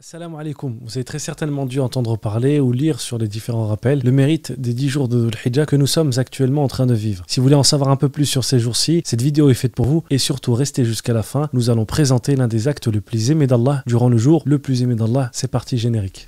Salam alaikum. Vous avez très certainement dû entendre parler ou lire sur les différents rappels le mérite des 10 jours de Dhul Hijjah que nous sommes actuellement en train de vivre. Si vous voulez en savoir un peu plus sur ces jours-ci, cette vidéo est faite pour vous et surtout restez jusqu'à la fin. Nous allons présenter l'un des actes les plus aimés d'Allah durant le jour le plus aimé d'Allah. C'est parti générique.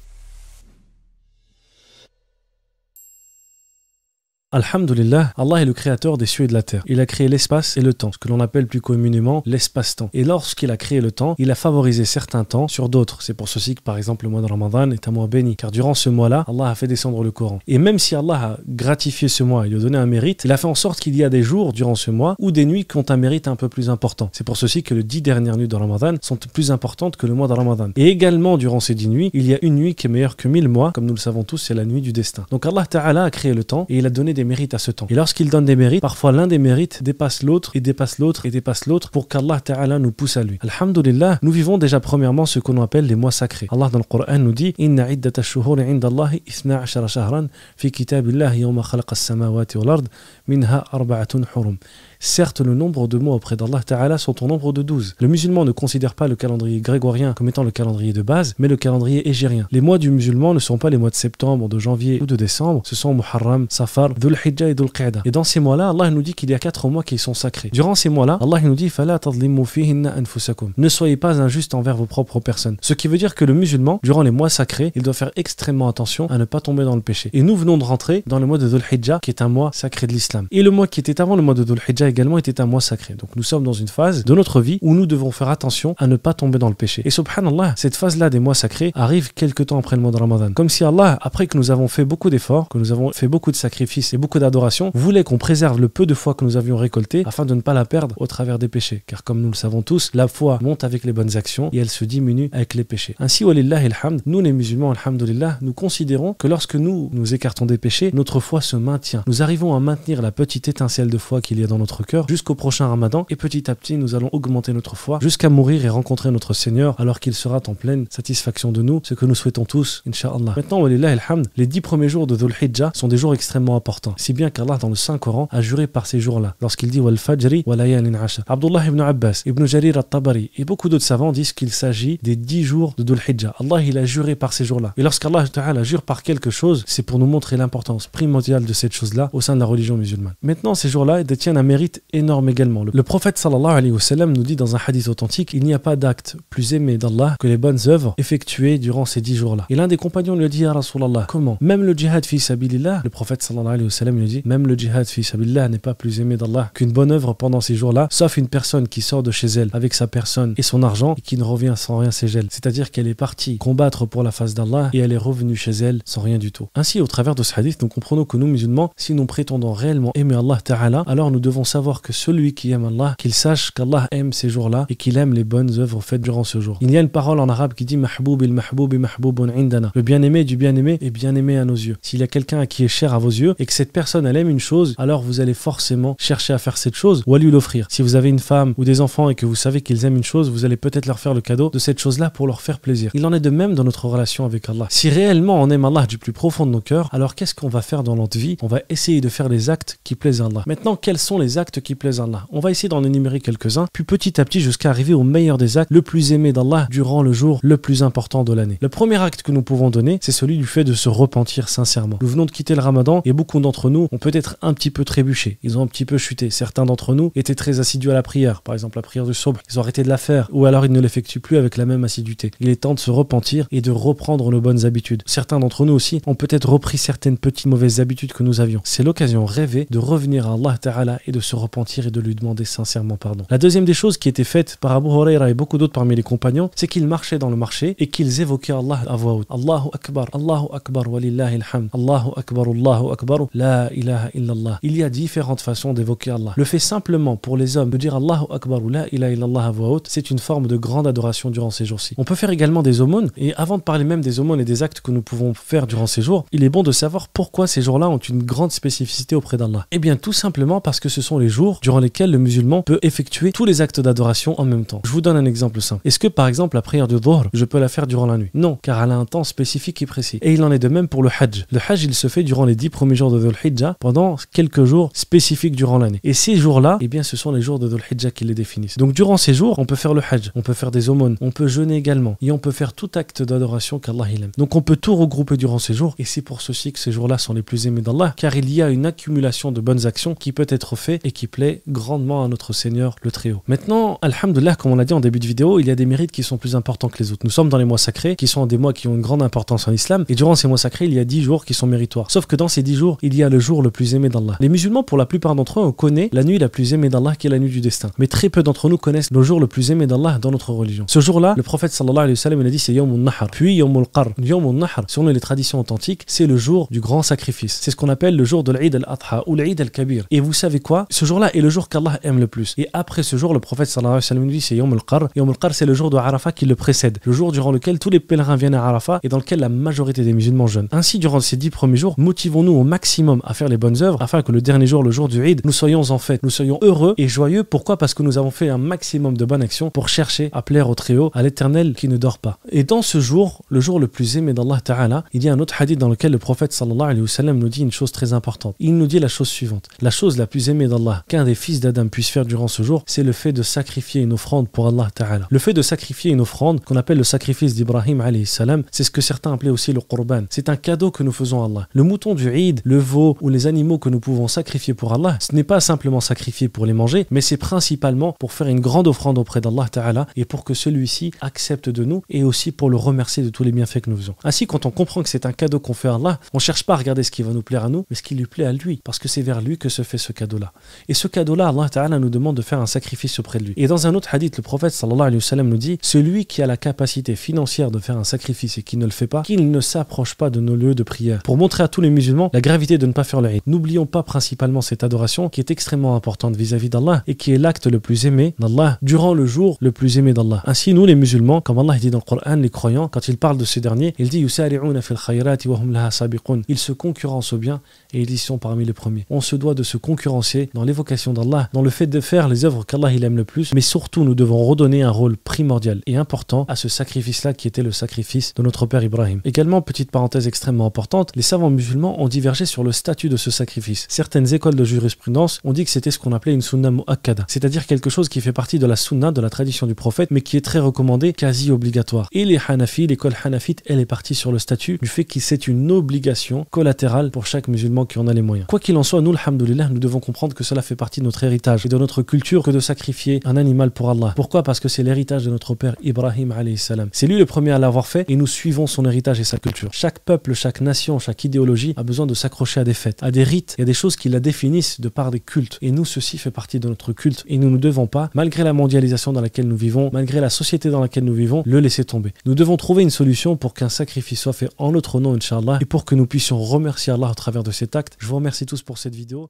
Alhamdulillah, Allah est le créateur des cieux et de la terre. Il a créé l'espace et le temps, ce que l'on appelle plus communément l'espace-temps. Et lorsqu'il a créé le temps, il a favorisé certains temps sur d'autres. C'est pour ceci que par exemple le mois de Ramadan est un mois béni, car durant ce mois-là, Allah a fait descendre le Coran. Et même si Allah a gratifié ce mois et lui a donné un mérite, il a fait en sorte qu'il y a des jours durant ce mois ou des nuits qui ont un mérite un peu plus important. C'est pour ceci que les 10 dernières nuits de Ramadan sont plus importantes que le mois de Ramadan. Et également durant ces 10 nuits, il y a une nuit qui est meilleure que 1000 mois, comme nous le savons tous, c'est la nuit du destin. Donc Allah Ta'ala a créé le temps et il a donné des mérites à ce temps. Et lorsqu'il donne des mérites, parfois l'un des mérites dépasse l'autre et dépasse l'autre et dépasse l'autre pour qu'Allah Ta'ala nous pousse à lui. Alhamdulillah, nous vivons déjà premièrement ce qu'on appelle les mois sacrés. Allah dans le Coran nous dit Inna iddata ash-shuhuri 'inda Allahi 12 shahran fi kitabillahi yawma khalaqa as-samawati wal ard minha arba'atun hurum. Certes, le nombre de mois auprès d'Allah Ta'ala sont au nombre de 12. Le musulman ne considère pas le calendrier grégorien comme étant le calendrier de base, mais le calendrier hégérien. Les mois du musulman ne sont pas les mois de septembre, de janvier ou de décembre, ce sont Muharram, Safar, Dhul Hijjah et Dhul Qa'dah. Et dans ces mois-là, Allah nous dit qu'il y a 4 mois qui sont sacrés. Durant ces mois-là, Allah nous dit Fala tadlimu fihinna anfusakum. Ne soyez pas injustes envers vos propres personnes. Ce qui veut dire que le musulman, durant les mois sacrés, il doit faire extrêmement attention à ne pas tomber dans le péché. Et nous venons de rentrer dans le mois de Dhul Hijjah, qui est un mois sacré de l'islam. Et le mois qui était avant le mois de Dhul Hijjah également était un mois sacré. Donc nous sommes dans une phase de notre vie où nous devons faire attention à ne pas tomber dans le péché. Et subhanallah, cette phase-là des mois sacrés arrive quelques temps après le mois de Ramadan. Comme si Allah, après que nous avons fait beaucoup d'efforts, que nous avons fait beaucoup de sacrifices et beaucoup d'adorations, voulait qu'on préserve le peu de foi que nous avions récolté afin de ne pas la perdre au travers des péchés. Car comme nous le savons tous, la foi monte avec les bonnes actions et elle se diminue avec les péchés. Ainsi, walillahi alhamd, nous les musulmans, alhamdulillah, nous considérons que lorsque nous nous écartons des péchés, notre foi se maintient. Nous arrivons à maintenir la petite étincelle de foi qu'il y a dans notre cœur jusqu'au prochain Ramadan et petit à petit nous allons augmenter notre foi jusqu'à mourir et rencontrer notre Seigneur alors qu'il sera en pleine satisfaction de nous, ce que nous souhaitons tous, Inch'Allah. Maintenant, walillahi alhamd, les 10 premiers jours de Dhul Hijjah sont des jours extrêmement importants, si bien qu'Allah dans le Saint-Coran a juré par ces jours-là, lorsqu'il dit Wal Fajri wa layalin ashar. Abdullah ibn Abbas, Ibn Jarir al-Tabari et beaucoup d'autres savants disent qu'il s'agit des 10 jours de Dhul Hijjah. Allah il a juré par ces jours-là. Et lorsqu'Allah Ta'ala jure par quelque chose, c'est pour nous montrer l'importance primordiale de cette chose-là au sein de la religion musulmane. Maintenant, ces jours-là détiennent un mérite énorme également. Le prophète sallallahu alayhi wa sallam nous dit dans un hadith authentique il n'y a pas d'acte plus aimé d'Allah que les bonnes œuvres effectuées durant ces 10 jours-là. Et l'un des compagnons lui a dit Ya Rasulallah, comment? Même le djihad fi sabilillah, le prophète sallallahu alayhi wa sallam lui dit même le djihad fi sabilillah n'est pas plus aimé d'Allah qu'une bonne œuvre pendant ces jours-là, sauf une personne qui sort de chez elle avec sa personne et son argent et qui ne revient sans rien chez elle. C'est-à-dire qu'elle est partie combattre pour la face d'Allah et elle est revenue chez elle sans rien du tout. Ainsi, au travers de ce hadith, nous comprenons que nous musulmans, si nous prétendons réellement aimer Allah Ta'ala, alors nous devons savoir que celui qui aime Allah, qu'il sache qu'Allah aime ces jours-là et qu'il aime les bonnes œuvres faites durant ce jour. Il y a une parole en arabe qui dit Mahboub il mahboub et mahboubun indana. Le bien-aimé du bien-aimé est bien-aimé à nos yeux. S'il y a quelqu'un qui est cher à vos yeux et que cette personne elle aime une chose, alors vous allez forcément chercher à faire cette chose ou à lui l'offrir. Si vous avez une femme ou des enfants et que vous savez qu'ils aiment une chose, vous allez peut-être leur faire le cadeau de cette chose-là pour leur faire plaisir. Il en est de même dans notre relation avec Allah. Si réellement on aime Allah du plus profond de nos cœurs, alors qu'est-ce qu'on va faire dans notre vie? On va essayer de faire les actes qui plaisent à Allah. Maintenant, quels sont les actes qui plaisent à Allah? On va essayer d'en énumérer quelques-uns, puis petit à petit jusqu'à arriver au meilleur des actes, le plus aimé d'Allah durant le jour le plus important de l'année. Le premier acte que nous pouvons donner, c'est celui du fait de se repentir sincèrement. Nous venons de quitter le Ramadan et beaucoup d'entre nous ont peut-être un petit peu trébuché. Ils ont un petit peu chuté. Certains d'entre nous étaient très assidus à la prière, par exemple la prière du Subh. Ils ont arrêté de la faire ou alors ils ne l'effectuent plus avec la même assiduité. Il est temps de se repentir et de reprendre nos bonnes habitudes. Certains d'entre nous aussi ont peut-être repris certaines petites mauvaises habitudes que nous avions. C'est l'occasion rêvée de revenir à Allah Ta'ala et de se repentir et de lui demander sincèrement pardon. La deuxième des choses qui était faite par Abu Huraira et beaucoup d'autres parmi les compagnons, c'est qu'ils marchaient dans le marché et qu'ils évoquaient Allah à voix haute. Allahu Akbar, walillahi alhamd. Allahu Akbar, la ilaha illallah. Il y a différentes façons d'évoquer Allah. Le fait simplement pour les hommes de dire Allahu Akbar ou la ilaha illallah à voix haute, c'est une forme de grande adoration durant ces jours-ci. On peut faire également des aumônes et avant de parler même des aumônes et des actes que nous pouvons faire durant ces jours, il est bon de savoir pourquoi ces jours-là ont une grande spécificité auprès d'Allah. Eh bien tout simplement parce que ce sont les les jours durant lesquels le musulman peut effectuer tous les actes d'adoration en même temps. Je vous donne un exemple simple. Est-ce que par exemple la prière du dhuhr, je peux la faire durant la nuit? Non, car elle a un temps spécifique et précis. Et il en est de même pour le hajj. Le hajj, il se fait durant les 10 premiers jours de Dhul Hijjah, pendant quelques jours spécifiques durant l'année. Et ces jours-là, eh bien, ce sont les jours de Dhul Hijjah qui les définissent. Donc durant ces jours, on peut faire le hajj, on peut faire des aumônes, on peut jeûner également, et on peut faire tout acte d'adoration qu'Allah il aime. Donc on peut tout regrouper durant ces jours, et c'est pour ceci que ces jours-là sont les plus aimés d'Allah, car il y a une accumulation de bonnes actions qui peut être faite et qui plaît grandement à notre Seigneur le Très-Haut. Maintenant, alhamdoulilah, comme on l'a dit en début de vidéo, il y a des mérites qui sont plus importants que les autres. Nous sommes dans les mois sacrés, qui sont des mois qui ont une grande importance en islam, et durant ces mois sacrés, il y a 10 jours qui sont méritoires. Sauf que dans ces 10 jours, il y a le jour le plus aimé d'Allah. Les musulmans, pour la plupart d'entre eux, on connaît la nuit la plus aimée d'Allah, qui est la nuit du destin. Mais très peu d'entre nous connaissent le jour le plus aimé d'Allah dans notre religion. Ce jour-là, le prophète sallallahu alayhi wa sallam, il a dit c'est Yawm al-Nahr, puis Yawm al-Qarr. Yawm al-Nahr, selon les traditions authentiques, c'est le jour du grand sacrifice. C'est ce qu'on appelle le jour de l'Eid al-Adha ou l'Eid al-Kabir. Et vous savez quoi? Ce jour-là est le jour qu'Allah aime le plus. Et après ce jour, le prophète sallallahu alayhi wa sallam dit c'est Yawm al-Qarr. Yawm al-Qarr, c'est le jour de Arafat qui le précède. Le jour durant lequel tous les pèlerins viennent à Arafat et dans lequel la majorité des musulmans jeûnent. Ainsi, durant ces 10 premiers jours, motivons-nous au maximum à faire les bonnes œuvres afin que le dernier jour, le jour du Eid, nous soyons en fête, nous soyons heureux et joyeux. Pourquoi? Parce que nous avons fait un maximum de bonnes actions pour chercher à plaire au Très-Haut, à l'Éternel qui ne dort pas. Et dans ce jour, le jour le plus aimé d'Allah Ta'ala, il y a un autre hadith dans lequel le prophète sallallahu alayhi wa sallam nous dit une chose très importante. Il nous dit la chose suivante. La chose la plus aimée d'Allah qu'un des fils d'Adam puisse faire durant ce jour, c'est le fait de sacrifier une offrande pour Allah Ta'ala. Le fait de sacrifier une offrande qu'on appelle le sacrifice d'Ibrahim alayhi salam, c'est ce que certains appelaient aussi le qurban. C'est un cadeau que nous faisons à Allah. Le mouton du Eid, le veau ou les animaux que nous pouvons sacrifier pour Allah, ce n'est pas simplement sacrifier pour les manger, mais c'est principalement pour faire une grande offrande auprès d'Allah Ta'ala et pour que celui-ci accepte de nous et aussi pour le remercier de tous les bienfaits que nous faisons. Ainsi, quand on comprend que c'est un cadeau qu'on fait à Allah, on ne cherche pas à regarder ce qui va nous plaire à nous, mais ce qui lui plaît à lui, parce que c'est vers lui que se fait ce cadeau-là. Et ce cadeau-là, Allah Ta'ala nous demande de faire un sacrifice auprès de lui. Et dans un autre hadith, le prophète sallallahu alayhi wa sallam nous dit, celui qui a la capacité financière de faire un sacrifice et qui ne le fait pas, qu'il ne s'approche pas de nos lieux de prière. Pour montrer à tous les musulmans la gravité de ne pas faire le Eid. N'oublions pas principalement cette adoration qui est extrêmement importante vis-à-vis d'Allah et qui est l'acte le plus aimé d'Allah durant le jour le plus aimé d'Allah. Ainsi, nous les musulmans, comme Allah dit dans le Coran, les croyants, quand il parle de ce dernier, il dit Yusari'una fil khayrati wa hum laha sabiqun. Ils se concurrencent au bien et ils y sont parmi les premiers. On se doit de se concurrencer dans l'évocation d'Allah, dans le fait de faire les œuvres qu'Allah il aime le plus, mais surtout nous devons redonner un rôle primordial et important à ce sacrifice-là qui était le sacrifice de notre père Ibrahim. Également, petite parenthèse extrêmement importante, les savants musulmans ont divergé sur le statut de ce sacrifice. Certaines écoles de jurisprudence ont dit que c'était ce qu'on appelait une sunna mu'akkada, c'est-à-dire quelque chose qui fait partie de la sunna, de la tradition du prophète, mais qui est très recommandé, quasi obligatoire. Et les Hanafi, l'école Hanafite, elle est partie sur le statut du fait que c'est une obligation collatérale pour chaque musulman qui en a les moyens. Quoi qu'il en soit, nous, alhamdoulilah, nous devons comprendre que cela fait partie de notre héritage et de notre culture que de sacrifier un animal pour Allah. Pourquoi? Parce que c'est l'héritage de notre père Ibrahim alayhi salam. C'est lui le premier à l'avoir fait et nous suivons son héritage et sa culture. Chaque peuple, chaque nation, chaque idéologie a besoin de s'accrocher à des fêtes, à des rites, il y a des choses qui la définissent de par des cultes. Et nous, ceci fait partie de notre culte et nous ne devons pas, malgré la mondialisation dans laquelle nous vivons, malgré la société dans laquelle nous vivons, le laisser tomber. Nous devons trouver une solution pour qu'un sacrifice soit fait en notre nom, Inch'Allah, et pour que nous puissions remercier Allah à travers de cet acte. Je vous remercie tous pour cette vidéo.